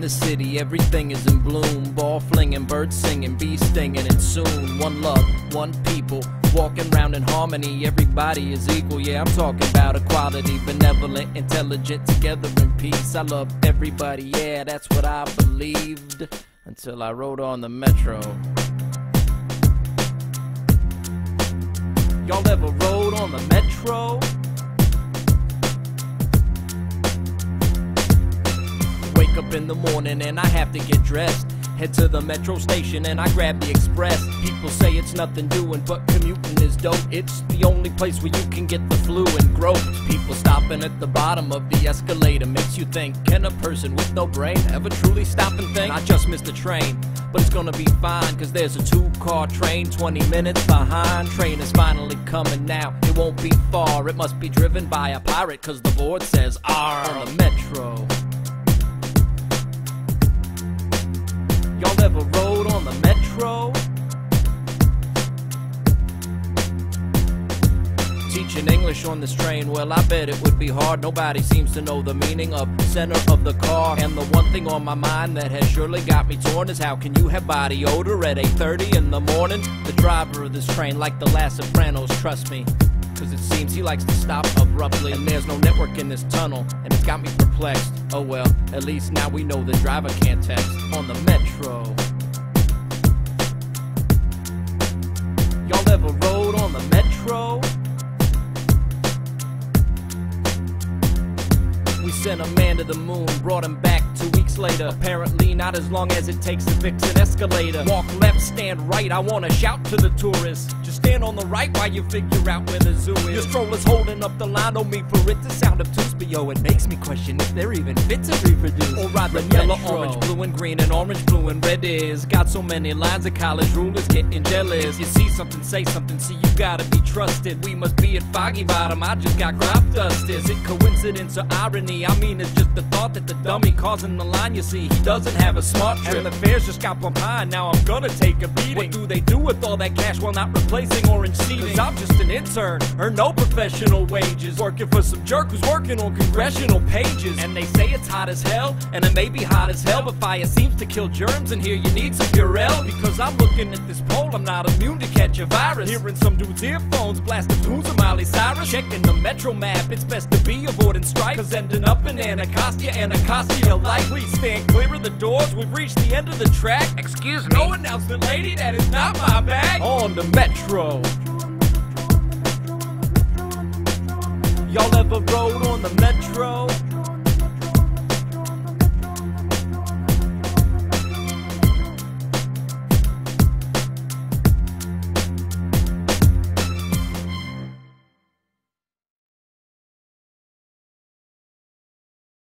the city, everything is in bloom. Ball flinging, birds singing, bees stinging, and soon one love, one people, walking round in harmony. Everybody is equal, yeah, I'm talking about equality. Benevolent, intelligent, together in peace. I love everybody, yeah, that's what I believed, until I rode on the metro. Y'all ever rode on the metro? Wake up in the morning and I have to get dressed. Head to the metro station and I grab the express. People say it's nothing doing, but commuting is dope. It's the only place where you can get the flu and groped. People stopping at the bottom of the escalator makes you think, can a person with no brain ever truly stop and think? I just missed the train, but it's gonna be fine, cause there's a 2-car train 20 minutes behind. Train is finally coming now, it won't be far. It must be driven by a pirate, cause the board says R on the metro. Y'all ever rode on the metro? Teaching English on this train, well I bet it would be hard. Nobody seems to know the meaning of center of the car. And the one thing on my mind that has surely got me torn is how can you have body odor at 8:30 in the morning? The driver of this train, like the Last Sopranos, trust me, cause it seems he likes to stop abruptly. And there's no network in this tunnel, and it's got me perplexed. Oh well, at least now we know the driver can't text on the metro. Y'all ever rode on the metro? We sent a man to the moon, brought him back 2 weeks later. Apparently not as long as it takes to fix an escalator. Walk left, stand right, I wanna shout to the tourists. Just stand on the right while you figure out where the zoo is. Your stroller's holding up the line, don't mean for it to sound obtuse, but yo, it makes me question if they're even fit to reproduce. Or rather yellow, orange, blue and green, and orange, blue and red is. Got so many lines of college rulers getting jealous. You see something, say something, see you gotta be trusted. We must be at Foggy Bottom, I just got crop dust. Is it coincidence or irony? I mean, it's just the thought that the dummy causing the line, you see, he doesn't have a smart trip. And the fares just got bumped high, now I'm gonna take a beating. What do they do with all that cash while not replacing orange seating? Cause I'm just an intern, earn no professional wages, working for some jerk who's working on congressional pages. And they say it's hot as hell, and it may be hot as hell, but fire seems to kill germs, and here you need some Purell. Because I'm looking at this poll, I'm not immune to catch a virus. Hearing some dude's earphones blasting tunes of Miley Cyrus. Checking the metro map, it's best to be avoiding strife, cause ending up in Anacostia like. Please stand clear of the doors, we've reached the end of the track. Excuse me? No announcement, lady, that is not my bag. On the metro. Y'all ever rode on the metro?